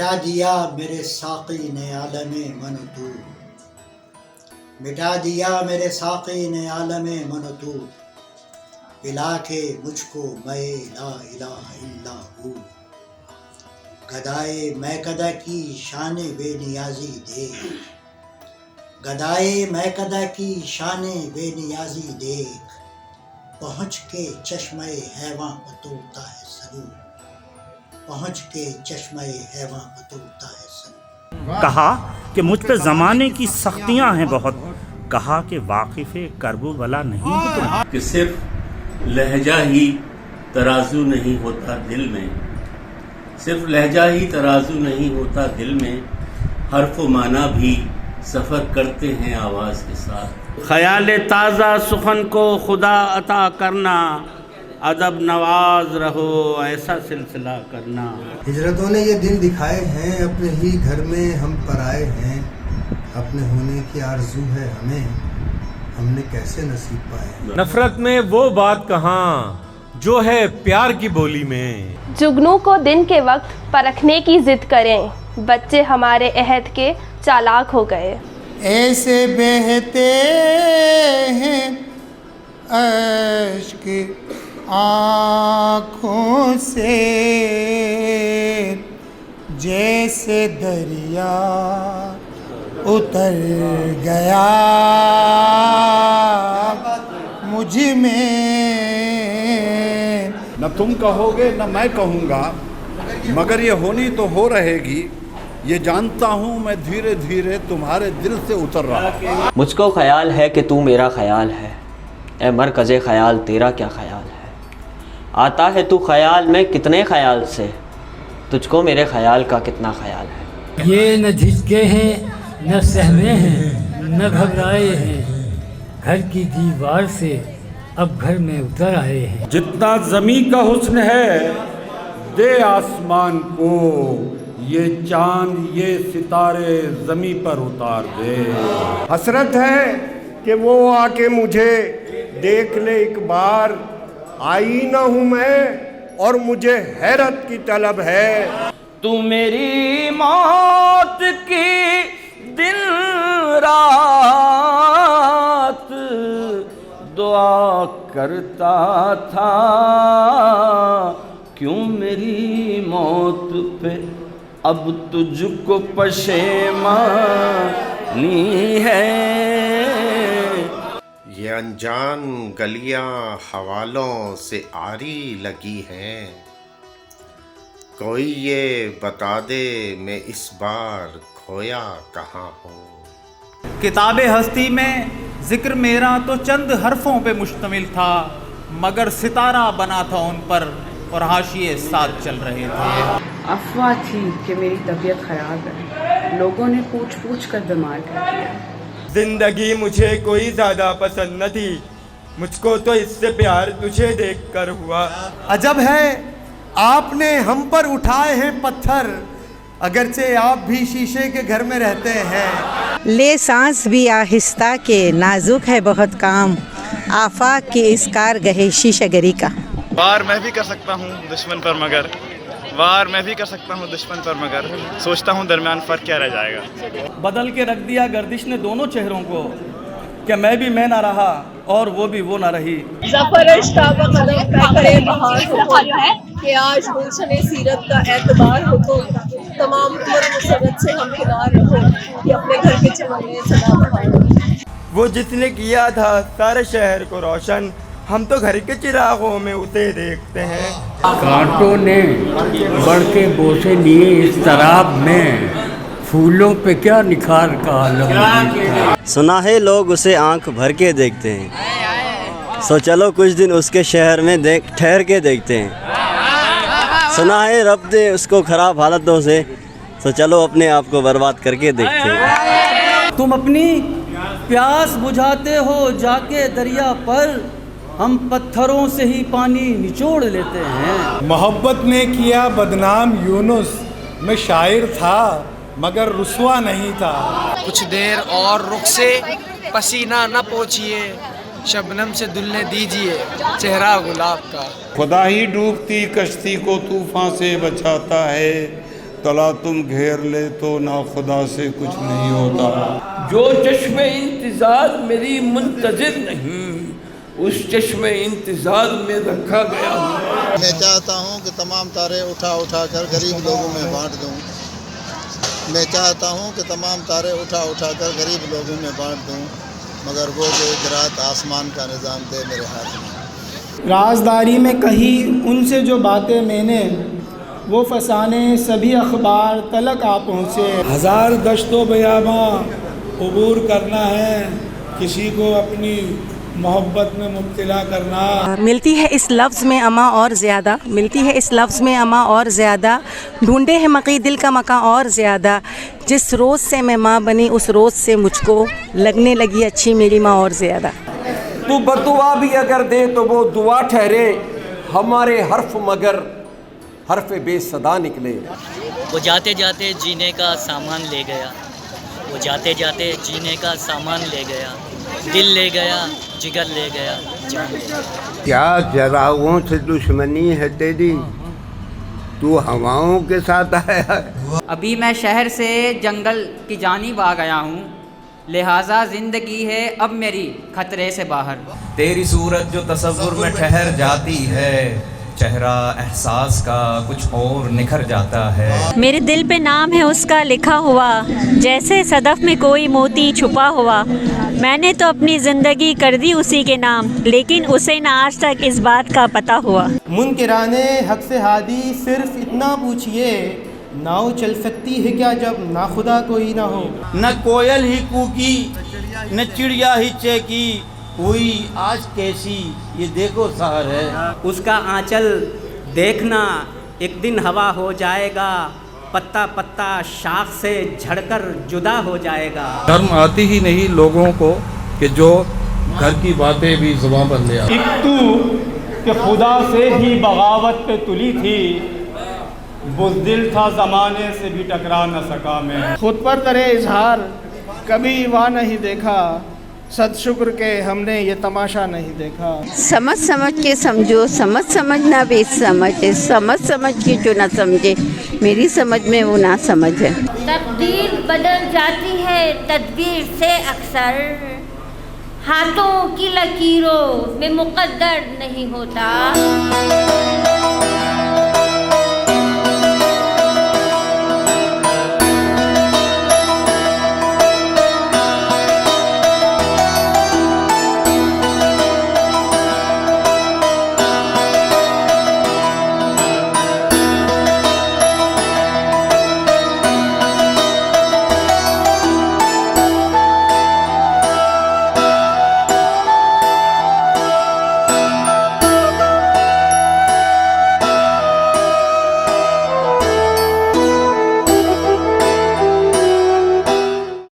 मिटा दिया मेरे साक़ी ने आलमे मन तू, मिटा दिया मेरे साक़ी ने आलमे मन तू, पिला के मुझको मैं ला इलाहा इल्ला हूँ। गदाए मैं कदा की शान बेनियाजी देख, गदाए मैं कदा की शान बेनियाजी देख, पहुँच के चश्मे हैवां को तोड़ता है सरूर, पहुँच के चश्मे हैवां को तोड़ता है सरूर। कहा कि मुझ पे ज़माने की सख्तियाँ हैं बहुत, कहा कि वाकिफ़े करबला नहीं हो तुम। कि सिर्फ लहजा ही तराजू नहीं होता दिल में, सिर्फ लहजा ही तराजू नहीं होता दिल में, हर्फ व माना भी सफ़र करते हैं आवाज़ के साथ। ख्याल ताज़ा सुखन को खुदा अता करना, अदब नवाज रहो ऐसा सिलसिला करना। हिजरतों ने ये दिन दिखाए हैं, अपने ही घर में हम पर आए हैं, अपने होने की आरज़ू है हमें, हमने कैसे नसीब पाए। नफरत में वो बात कहाँ जो है प्यार की बोली में। जुगनू को दिन के वक्त परखने की जिद करें, बच्चे हमारे अहद के चालाक हो गए। ऐसे बहते हैं अश्क आँखों से जैसे दरिया उतर गया मुझ में। न तुम कहोगे न मैं कहूँगा, मगर ये होनी तो हो रहेगी, ये जानता हूँ मैं धीरे धीरे तुम्हारे दिल से उतर रहा। मुझको ख्याल है कि तू मेरा ख्याल है, ए मरकज़े ख्याल तेरा क्या ख्याल है। आता है तू ख्याल में कितने ख्याल से, तुझको मेरे ख्याल का कितना ख्याल है। ये न झिझके हैं न सहमे हैं न घबराए हैं, घर की दीवार से अब घर में उतर आए हैं। जितना ज़मी का हुस्न है दे आसमान को, ये चांद ये सितारे ज़मी पर उतार दे। हसरत है कि वो आके मुझे देख ले एक बार, आईना हूँ मैं और मुझे हैरत की तलब है। तू मेरी मौत की दिन रात दुआ करता था, क्यों मेरी मौत पे अब तुझको पशेमानी है। ये अनजान गलियां हवालों से आरी लगी हैं, कोई ये बता दे मैं इस बार खोया कहाँ हूँ। किताबे हस्ती में जिक्र मेरा तो चंद हरफों पे मुश्तमिल था, मगर सितारा बना था उन पर और हाशिए साथ चल रहे थे। अफवाह थी कि मेरी तबीयत खराब है, लोगों ने पूछ पूछ कर बीमार कर दिया। जिंदगी मुझे कोई ज़्यादा पसंद न थी, मुझको तो इससे प्यार तुझे देखकर हुआ। अजब है आपने हम पर उठाए हैं पत्थर, अगरचे आप भी शीशे के घर में रहते हैं। ले सांस भी आहिस्ता के नाजुक है बहुत काम, आफाक की इस कारगहे शीशगरी का। वार मैं भी कर सकता हूँ दुश्मन पर मगर, वार मैं भी कर सकता हूँ दुश्मन पर मगर, सोचता हूँ दरमियान फ़र्क क्या रह जाएगा। बदल के रख दिया गर्दिश ने दोनों चेहरों को, क्या मैं भी मैं ना रहा और वो भी वो ना रही। कि आज गुलशन सीरत का एतबार हो तो तमाम मुसरत से हम किनार रहो कि अपने घर के चमने सदा बहार। वो जिसने किया था सारे शहर को रोशन, हम तो घर के चिरागों में उसे देखते हैं। कांटों ने बढ़ के बोसे लिए इस तराब में, फूलों पे क्या निखार का आलम। सुना है लोग उसे आंख भर के देखते हैं, सो चलो कुछ दिन उसके शहर में ठहर के देखते हैं। सुना है रब दे उसको खराब हालतों से, सो चलो अपने आप को बर्बाद करके देखते हैं। तुम अपनी प्यास बुझाते हो जाके दरिया पर, हम पत्थरों से ही पानी निचोड़ लेते हैं। मोहब्बत ने किया बदनाम यूनुस, मैं शायर था मगर रुस्वा नहीं था। कुछ देर और रुख से पसीना न पोंछिए, शबनम से दुलने दीजिए चेहरा गुलाब का। खुदा ही डूबती कश्ती को तूफान से बचाता है, तला तुम घेर ले तो ना खुदा से कुछ नहीं होता। जो चश्मे इंतजार मेरी मुंतजिर नहीं, उस चश्मे इंतजार में रखा गया हूँ। मैं चाहता हूँ कि तमाम तारे उठा उठा कर गरीब लोगों में बांट दूँ। मैं चाहता हूँ कि तमाम तारे उठा उठा कर गरीब लोगों में बांट दूँ, मगर वो जो एक रात आसमान का निज़ाम दे मेरे हाथ में। राजदारी में कही उनसे जो बातें मैंने, वो फसाने सभी अखबार तलक आ पहुँचे। हजार गश्तो बयामा अबूर करना है, किसी को अपनी मोहब्बत में मुब्तला करना। मिलती है इस लफ्ज़ में अमा और ज़्यादा, मिलती है इस लफ्ज़ में अमा और ज़्यादा, ढूंढे है मकी दिल का मका और ज़्यादा। जिस रोज़ से मैं माँ बनी उस रोज़ से मुझको लगने लगी अच्छी मेरी माँ और ज़्यादा। तू बदुआ भी अगर दे तो वो दुआ ठहरे, हमारे हर्फ मगर हर्फ बेसदा निकले। वो जाते जाते जीने का सामान ले गया, वो जाते जाते जीने का सामान ले गया, दिल ले गया, जिगर ले गया, जान ले गया। क्या जराओं से दुश्मनी है तेरी, तू हवाओं के साथ आया है। अभी मैं शहर से जंगल की जानिब आ गया हूँ, लिहाजा जिंदगी है अब मेरी खतरे से बाहर। तेरी सूरत जो तसव्वुर में ठहर जाती है, चेहरा एहसास का कुछ और निखर जाता है। मेरे दिल पे नाम है उसका लिखा हुआ, जैसे सदफ में कोई मोती छुपा हुआ। मैंने तो अपनी ज़िंदगी कर दी उसी के नाम, लेकिन उसे ना आज तक इस बात का पता हुआ। मुनकिराने हक से हादी सिर्फ इतना पूछिए, नाव चल सकती है क्या जब ना खुदा कोई ना हो। न कोयल ही कूकी, न चिड़िया ही चेकी, हुई आज कैसी ये देखो सहर है। उसका आंचल देखना एक दिन हवा हो जाएगा, पत्ता पत्ता शाख से झड़कर जुदा हो जाएगा। शर्म आती ही नहीं लोगों को कि जो घर की बातें भी ज़ुबान पर ले आते। एक तू कि खुदा से भी बगावत पे तुली थी, बुज़दिल था ज़माने से भी टकरा न सका मैं। खुद पर करे इजहार कभी वहाँ नहीं देखा, सदशुक्र के हमने ये तमाशा नहीं देखा। समझ समझ के समझो, समझ समझना भी समझ है, समझ समझ के जो ना समझे मेरी समझ में वो ना समझ है। तकदीर बदल जाती है तदबीर से अक्सर, हाथों की लकीरों में मुकद्दर नहीं होता।